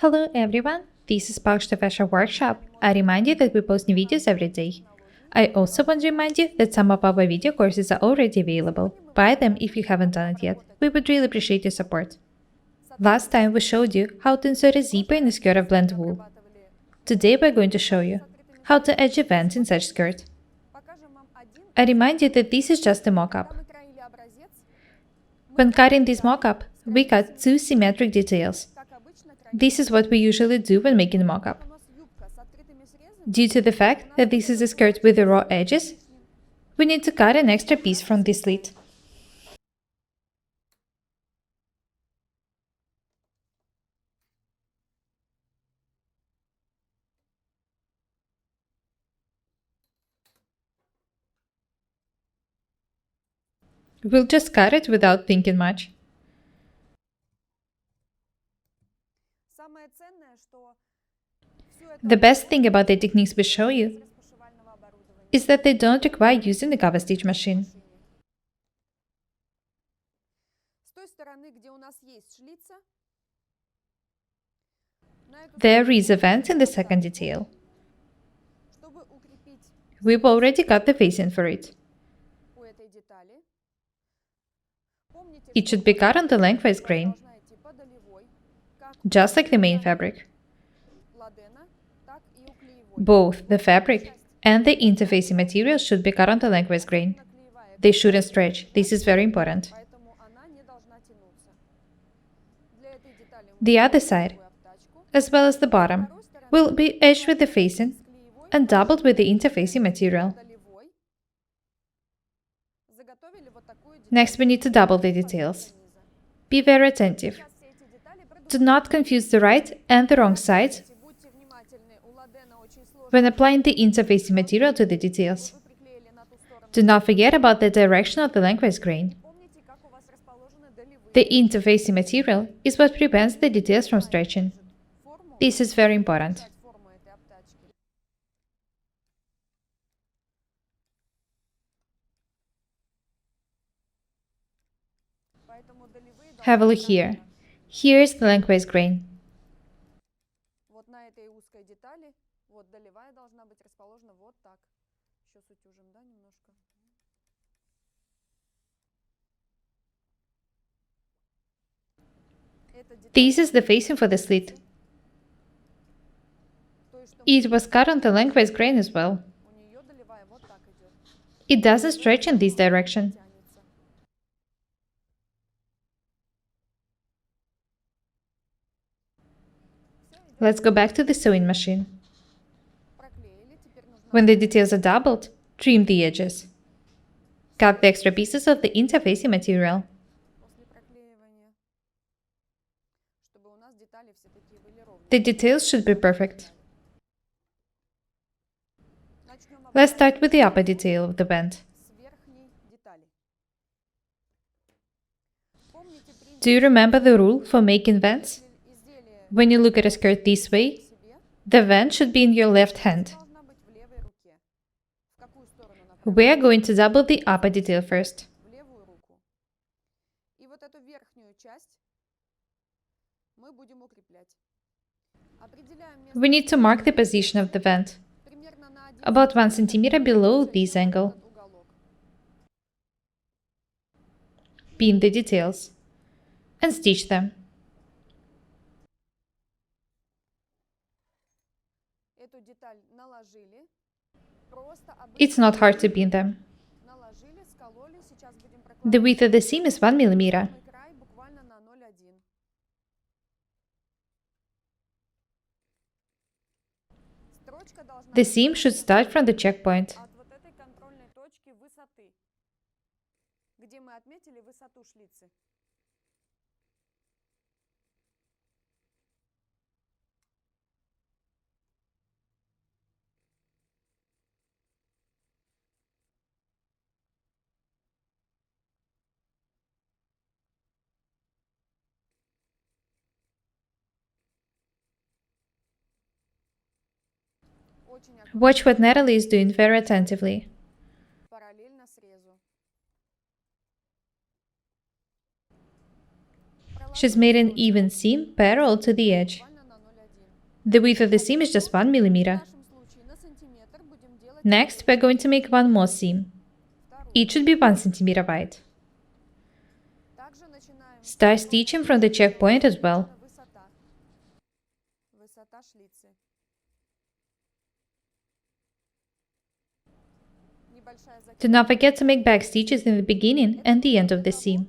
Hello everyone, this is Paukshte Fashion Workshop. I remind you that we post new videos every day. I also want to remind you that some of our video courses are already available. Buy them if you haven't done it yet. We would really appreciate your support. Last time we showed you how to insert a zipper in a skirt of blend wool. Today we're going to show you how to edge a vent in such skirt. I remind you that this is just a mock-up. When cutting this mock-up, we cut two symmetric details. This is what we usually do when making a mock-up. Due to the fact that this is a skirt with the raw edges, we need to cut an extra piece from this slit. We'll just cut it without thinking much. The best thing about the techniques we show you is that they don't require using the cover stitch machine. There is a vent in the second detail. We've already cut the facing for it. It should be cut on the lengthwise grain, just like the main fabric. Both the fabric and the interfacing material should be cut on the lengthwise grain. They shouldn't stretch. This is very important. The other side, as well as the bottom, will be edged with the facing and doubled with the interfacing material. Next, we need to double the details. Be very attentive. Do not confuse the right and the wrong sides when applying the interfacing material to the details. Do not forget about the direction of the lengthwise grain. The interfacing material is what prevents the details from stretching. This is very important. Have a look here. Here is the lengthwise grain. This is the facing for the slit. It was cut on the lengthwise grain as well. It doesn't stretch in this direction. Let's go back to the sewing machine. When the details are doubled, trim the edges. Cut the extra pieces of the interfacing material. The details should be perfect. Let's start with the upper detail of the vent. Do you remember the rule for making vents? When you look at a skirt this way, the vent should be in your left hand. We are going to double the upper detail first. We need to mark the position of the vent, about 1 cm below this angle. Pin the details and stitch them. It's not hard to pin them. The width of the seam is 1 mm. The seam should start from the checkpoint. Watch what Natalie is doing very attentively. She's made an even seam parallel to the edge. The width of the seam is just 1 millimeter. Next, we're going to make one more seam. It should be 1 centimeter wide. Start stitching from the checkpoint as well. Do not forget to make back stitches in the beginning and the end of the seam.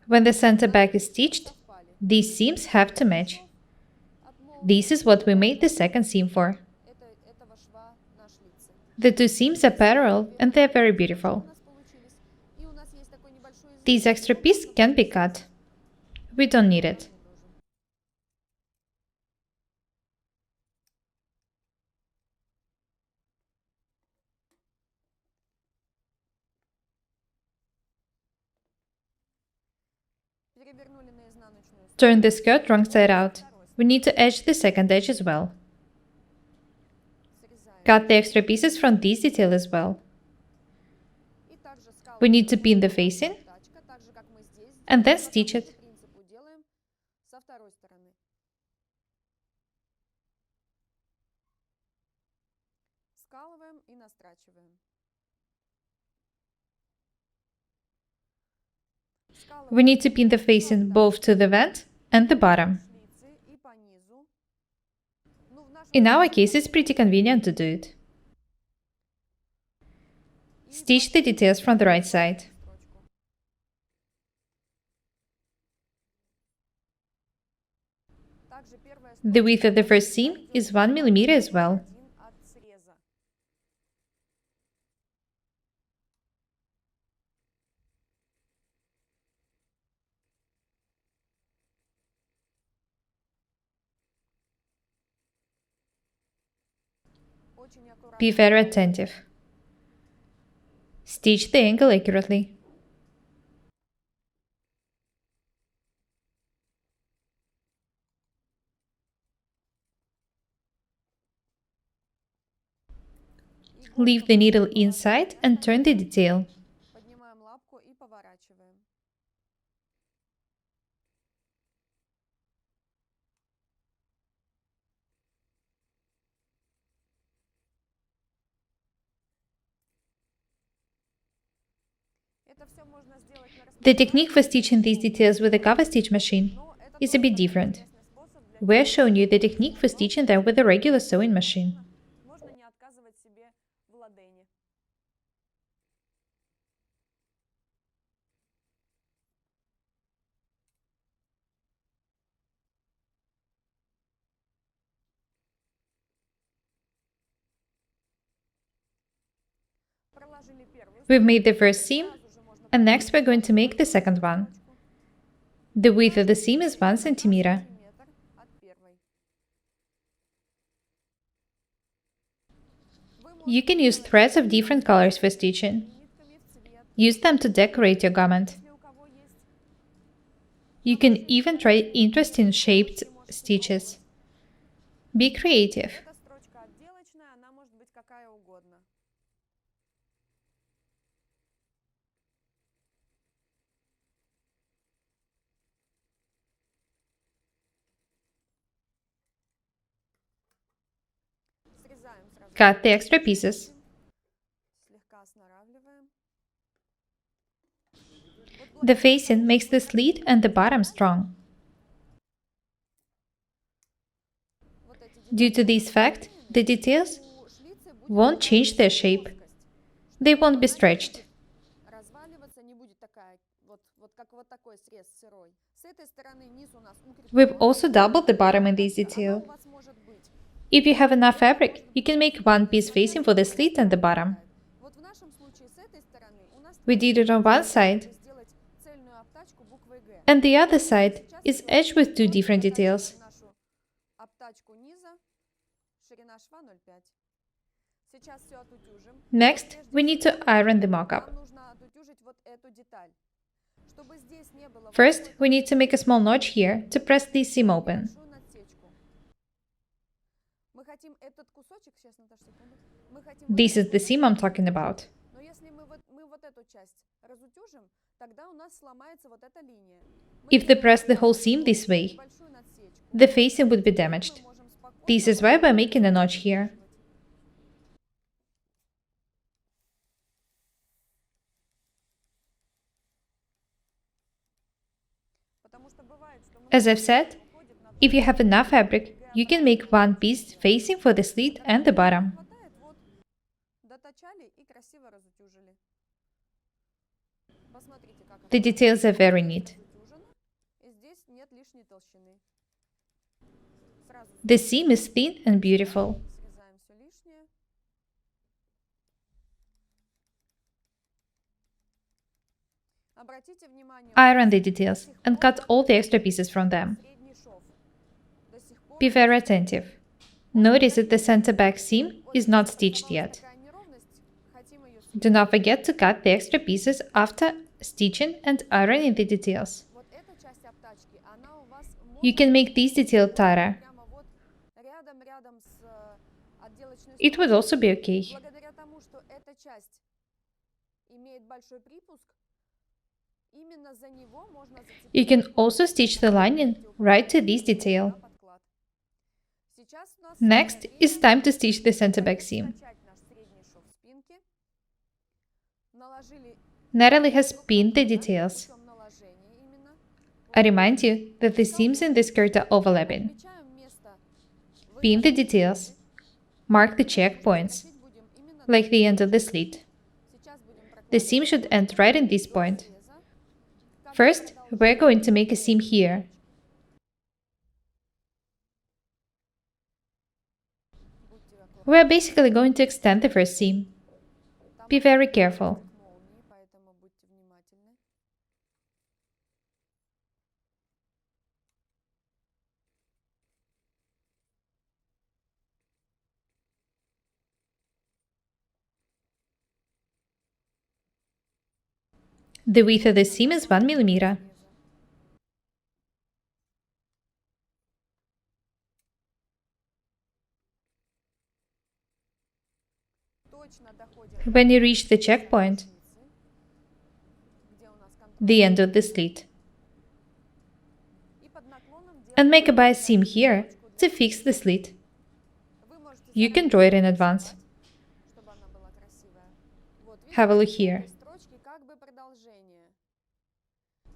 When the center back is stitched, these seams have to match. This is what we made the second seam for. The two seams are parallel and they're very beautiful. This extra piece can be cut. We don't need it. Turn the skirt wrong side out. We need to edge the second edge as well. Cut the extra pieces from this detail as well. We need to pin the facing and then stitch it. We need to pin the facing both to the vent and the bottom. In our case, it's pretty convenient to do it. Stitch the details from the right side. The width of the first seam is 1 millimeter as well. Be very attentive. Stitch the angle accurately. Leave the needle inside and turn the detail. The technique for stitching these details with a cover stitch machine is a bit different. We're showing you the technique for stitching them with a regular sewing machine. We've made the first seam, and next we're going to make the second one. The width of the seam is 1 centimeter. You can use threads of different colors for stitching. Use them to decorate your garment. You can even try interesting shaped stitches. Be creative. Cut the extra pieces. The facing makes the slit and the bottom strong. Due to this fact, the details won't change their shape. They won't be stretched. We've also doubled the bottom in this detail. If you have enough fabric, you can make one piece facing for the slit and the bottom. We did it on one side, and the other side is edged with two different details. Next, we need to iron the mock-up. First, we need to make a small notch here to press this seam open. This is the seam I'm talking about. If they press the whole seam this way, the facing would be damaged. This is why we're making a notch here. As I've said, if you have enough fabric, you can make one piece facing for the slit and the bottom. The details are very neat. The seam is thin and beautiful. Iron the details and cut all the extra pieces from them. Be very attentive. Notice that the center back seam is not stitched yet. Do not forget to cut the extra pieces after stitching and ironing the details. You can make this detail tighter. It would also be okay. You can also stitch the lining right to this detail. Next, it's time to stitch the center back seam. Natalie has pinned the details. I remind you that the seams in the skirt are overlapping. Pin the details. Mark the checkpoints, like the end of the slit. The seam should end right in this point. First, we're going to make a seam here. We're basically going to extend the first seam. Be very careful. The width of the seam is 1 mm. When you reach the checkpoint, the end of the slit, and make a bias seam here to fix the slit. You can draw it in advance. Have a look here.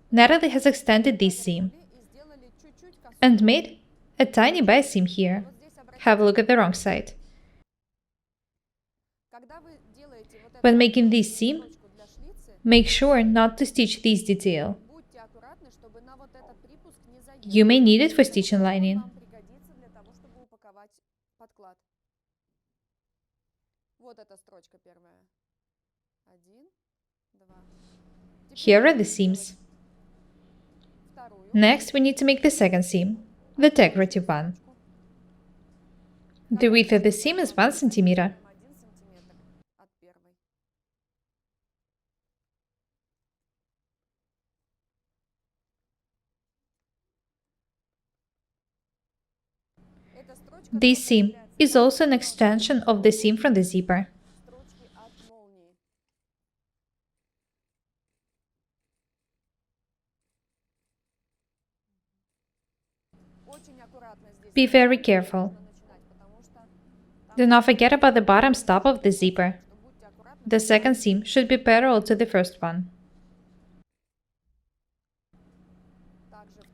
Natalie has extended this seam and made a tiny bias seam here. Have a look at the wrong side. When making this seam, make sure not to stitch this detail. You may need it for stitching lining. Here are the seams. Next, we need to make the second seam, the decorative one. The width of the seam is 1 cm. This seam is also an extension of the seam from the zipper. Be very careful. Do not forget about the bottom stop of the zipper. The second seam should be parallel to the first one.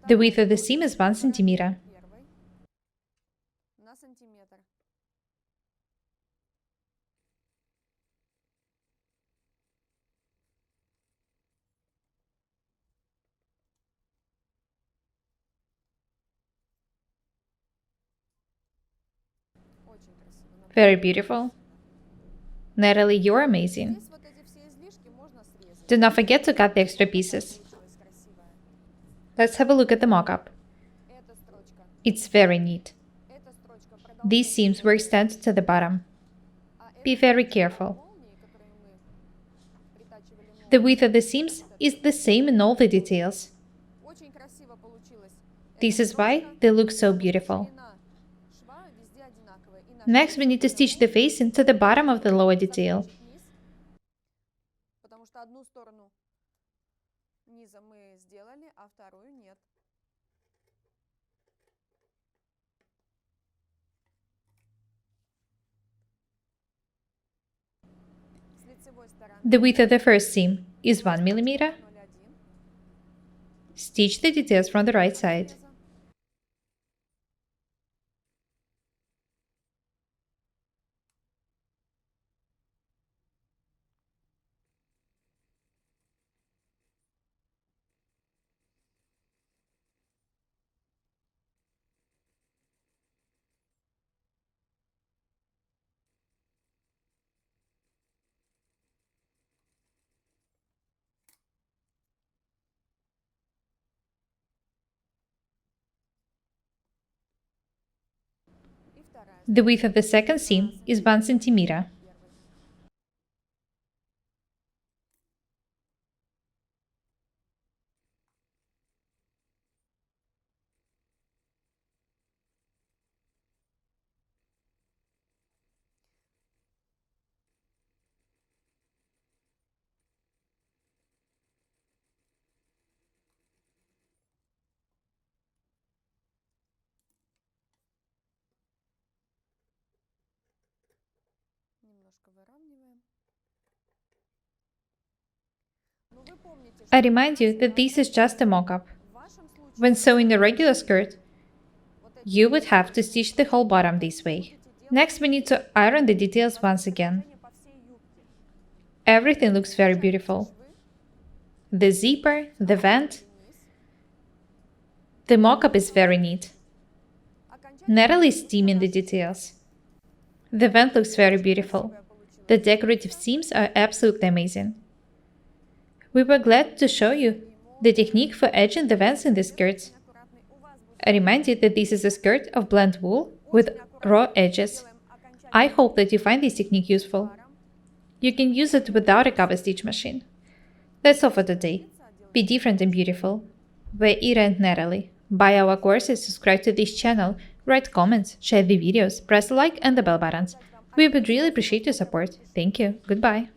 The width of the seam is 1 cm. Very beautiful. Natalie, you're amazing. Do not forget to cut the extra pieces. Let's have a look at the mock-up. It's very neat. These seams were extended to the bottom. Be very careful. The width of the seams is the same in all the details. This is why they look so beautiful. Next, we need to stitch the facing to the bottom of the lower detail. низом мы сделали, а вторую нет. С лицевой стороны The width of the first seam is 1 mm. 0,1. Stitch the details from the right side. Среза. И вторая The width of the second seam is 1 cm. первой. Немножко выравниваем. Но вы помните, I что remind you that this is just a mock-up. в вашем случае When sewing a regular skirt, вот эти you would have to stitch the whole bottom this way. Next, we need to iron the details once again. движения по всей юбке. Everything looks very beautiful. Швы, The zipper, the vent, низ. the mock-up is very neat. Окончательно Natalie is steaming the details. The vent looks very beautiful. получилось. The decorative seams are absolutely amazing. We were glad to show you the technique for edging the vents in the skirts. Аккуратный. У вас будет I remind you that this is a skirt of blend wool with raw edges. делаем окончательно I hope that you find this technique useful. паром. You can use it without a cover stitch machine. That's all for today. Be different and beautiful. We're Ira and Natalie. Buy our courses, subscribe to this channel, write comments, share the videos, press the like and the bell buttons. We would really appreciate your support. Thank you. Goodbye.